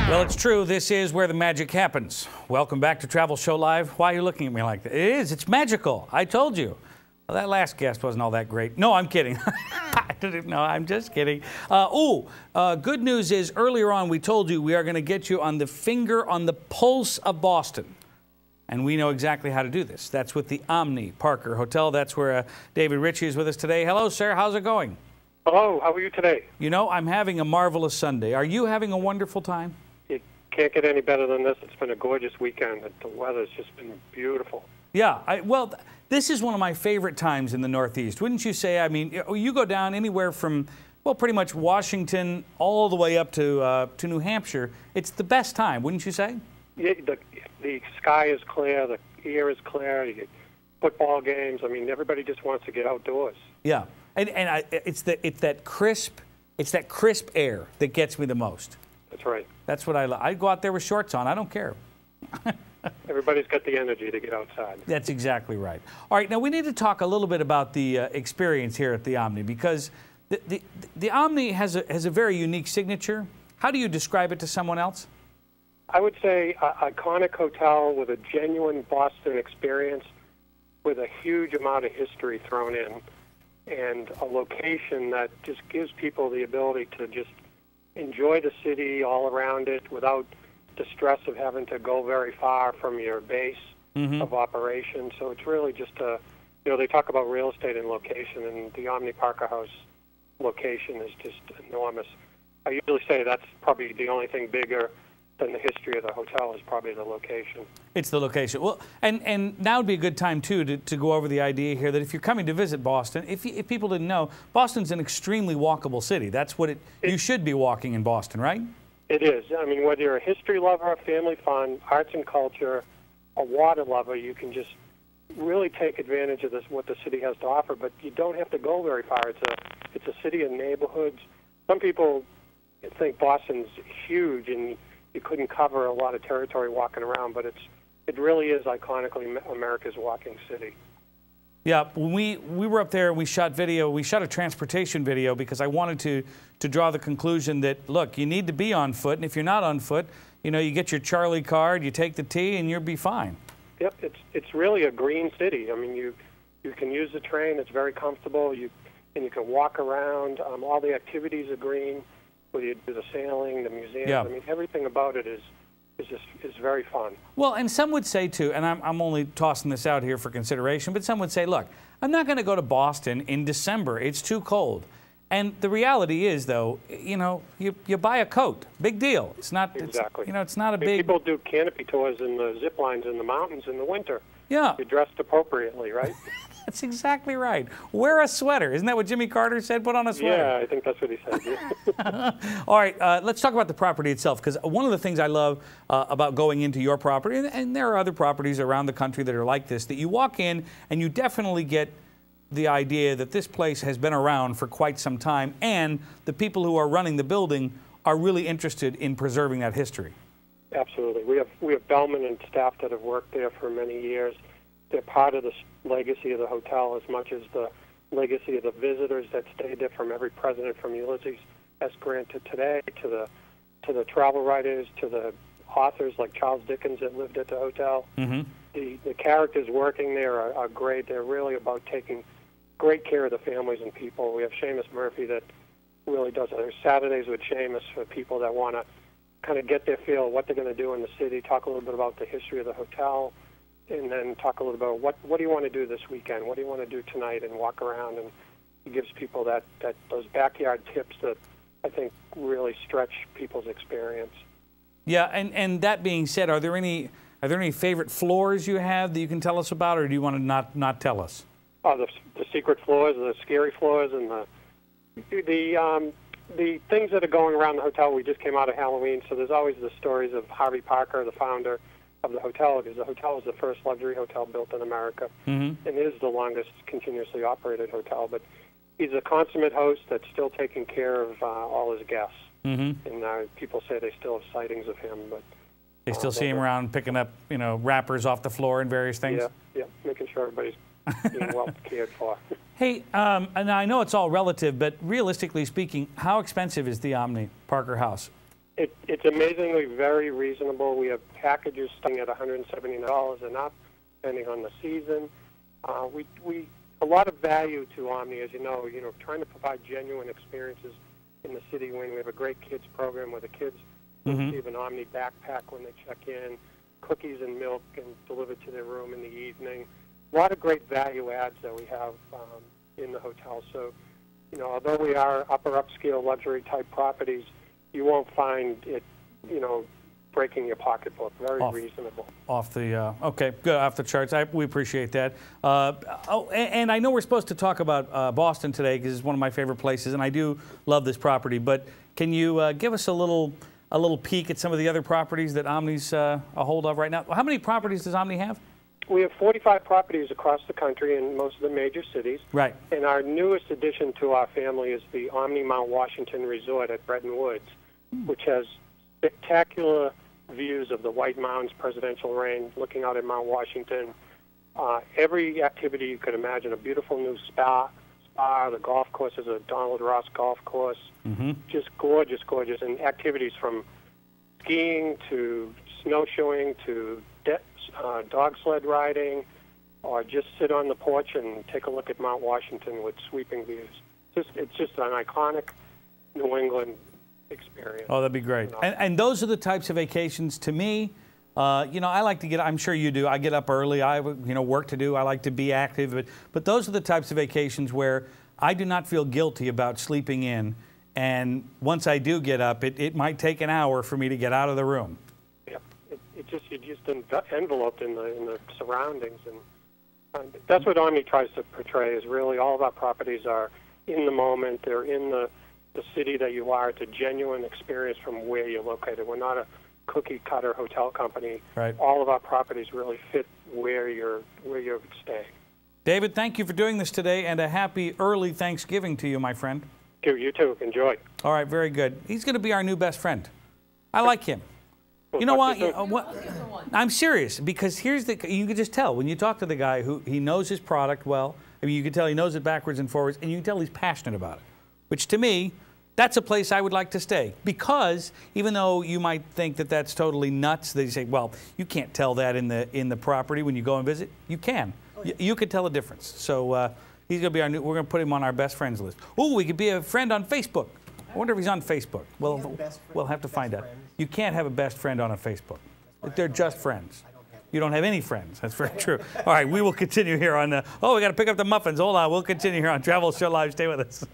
Well, it's true. This is where the magic happens. Welcome back to Travel Show Live. Why are you looking at me like that? It is. It's magical. I told you. Well, that last guest wasn't all that great. No, I'm kidding. No, I'm just kidding. Good news is earlier on we told you we are going to get you on the finger on the pulse of Boston. And we know exactly how to do this. That's with the Omni Parker Hotel. That's where David Ritchie is with us today. Hello, sir. How's it going? Hello. How are you today? You know, I'm having a marvelous Sunday. Are you having a wonderful time? It can't get any better than this. It's been a gorgeous weekend. The weather's just been beautiful. Yeah. Well, this is one of my favorite times in the Northeast. Wouldn't you say? I mean, you go down anywhere from, well, pretty much Washington all the way up to New Hampshire. It's the best time, wouldn't you say? Yeah, the sky is clear. The air is clear. You get football games. I mean, everybody just wants to get outdoors. Yeah. It's that crisp air that gets me the most. That's right. That's what I love. I go out there with shorts on. I don't care. Everybody's got the energy to get outside. That's exactly right. All right, now we need to talk a little bit about the experience here at the Omni, because the Omni has a very unique signature. How do you describe it to someone else? I would say an iconic hotel with a genuine Boston experience, with a huge amount of history thrown in, and a location that just gives people the ability to just enjoy the city all around it without the stress of having to go very far from your base of operation. So it's really just they talk about real estate and location, and the Omni Parker House location is just enormous. I usually say that's probably the only thing bigger than the history of the hotel is probably the location. It's the location. Well, and now would be a good time, too, to go over the idea here that if you're coming to visit Boston, if people didn't know, Boston's an extremely walkable city. That's what you should be walking in Boston, right? It is. I mean, whether you're a history lover, a family fun, arts and culture, a water lover, you can just really take advantage of what the city has to offer, but you don't have to go very far. It's a city of neighborhoods. Some people think Boston's huge and you couldn't cover a lot of territory walking around, but it really is iconically America's walking city. Yeah, when we were up there and we shot video, we shot a transportation video because I wanted to draw the conclusion that, look, you need to be on foot, and if you're not on foot, you know, you get your Charlie card, you take the T, and you'll be fine. Yep, it's really a green city. I mean, you can use the train, it's very comfortable, and you can walk around. All the activities are green. Whether you do the sailing, the museum, I mean, everything about it is very fun. Well, and some would say, too, and I'm only tossing this out here for consideration, but some would say, look, I'm not going to go to Boston in December. It's too cold. And the reality is, though, you know, you buy a coat. Big deal. It's not, exactly. It's not a big... People do canopy tours and the zip lines in the mountains in the winter. Yeah. You're dressed appropriately, right? That's exactly right. Wear a sweater. Isn't that what Jimmy Carter said? Put on a sweater. Yeah, I think that's what he said. Yeah. All right, let's talk about the property itself, because one of the things I love about going into your property, and there are other properties around the country that are like this, that you walk in and you definitely get the idea that this place has been around for quite some time, and the people who are running the building are really interested in preserving that history. Absolutely. We have bellmen and staff that have worked there for many years. They're part of the legacy of the hotel as much as the legacy of the visitors that stayed there, from every president from Ulysses S. Grant to today, to the travel writers, to the authors like Charles Dickens that lived at the hotel. The characters working there are great. They're really about taking great care of the families and people. We have Seamus Murphy that really does it. There's Saturdays with Seamus for people that want to kind of get their feel of what they're going to do in the city, talk a little bit about the history of the hotel, and then talk a little bit about what do you want to do this weekend, what do you want to do tonight, and walk around. And he gives people those backyard tips that I think really stretch people's experience. Yeah, and that being said, are there any favorite floors you have that you can tell us about, or do you want to not tell us? Oh, the secret floors, the scary floors, and the things that are going around the hotel. We just came out of Halloween, so there's always the stories of Harvey Parker, the founder of the hotel, because the hotel was the first luxury hotel built in America, and it is the longest continuously operated hotel. But he's a consummate host that's still taking care of all his guests, and people say they still have sightings of him, but they still see him around picking up, wrappers off the floor and various things. Yeah, making sure everybody's being well cared for. Hey, and I know it's all relative, but realistically speaking, how expensive is the Omni Parker House? It's amazingly very reasonable. We have packages starting at $179 and up, depending on the season. We a lot of value to Omni, as you know, trying to provide genuine experiences in the city. When we have a great kids program where the kids receive an Omni backpack when they check in, cookies and milk and delivered to their room in the evening. A lot of great value adds that we have in the hotel. So, although we are upper upscale luxury type properties, you won't find it, breaking your pocketbook. Very reasonable. Okay, good, off the charts. We appreciate that. And I know we're supposed to talk about Boston today because it's one of my favorite places, and I do love this property. But can you give us a little peek at some of the other properties that Omni's a hold of right now? How many properties does Omni have? We have 45 properties across the country in most of the major cities. Right. And our newest addition to our family is the Omni Mount Washington Resort at Bretton, which has spectacular views of the White Mountains Presidential Range, looking out at Mount Washington. Every activity you could imagine, a beautiful new spa. The golf course is a Donald Ross golf course. Just gorgeous, gorgeous. And activities from skiing to snowshoeing to dog sled riding, or just sit on the porch and take a look at Mount Washington with sweeping views. It's just an iconic New England experience. Oh, that'd be great. And those are the types of vacations, to me, I like to get, I'm sure you do, I get up early, I have work to do, I like to be active, but those are the types of vacations where I do not feel guilty about sleeping in, and once I do get up, it might take an hour for me to get out of the room. You're just enveloped in the surroundings, and that's what Omni tries to portray. Is really all of our properties are in the moment. They're in the city that you are. It's a genuine experience from where you're located. We're not a cookie cutter hotel company. Right. All of our properties really fit where you're staying. David, thank you for doing this today, and a happy early Thanksgiving to you, my friend. You too. Enjoy. All right, very good. He's going to be our new best friend. I like him. You know what? I'm serious, because you can just tell when you talk to the guy who he knows his product well. I mean, you can tell he knows it backwards and forwards, and you can tell he's passionate about it. Which to me, that's a place I would like to stay, because even though you might think that that's totally nuts, they say, well, you can't tell that in the property when you go and visit. You can. You could tell a difference. So he's going to be we're going to put him on our best friends list. Oh, we could be a friend on Facebook. I wonder if he's on Facebook. Well, we'll have to find out. You can't have a best friend on a Facebook. They're just friends. You don't have any friends. That's very true. All right, we will continue here on we got to pick up the muffins. Hold on. We'll continue here on Travel Show Live. Stay with us.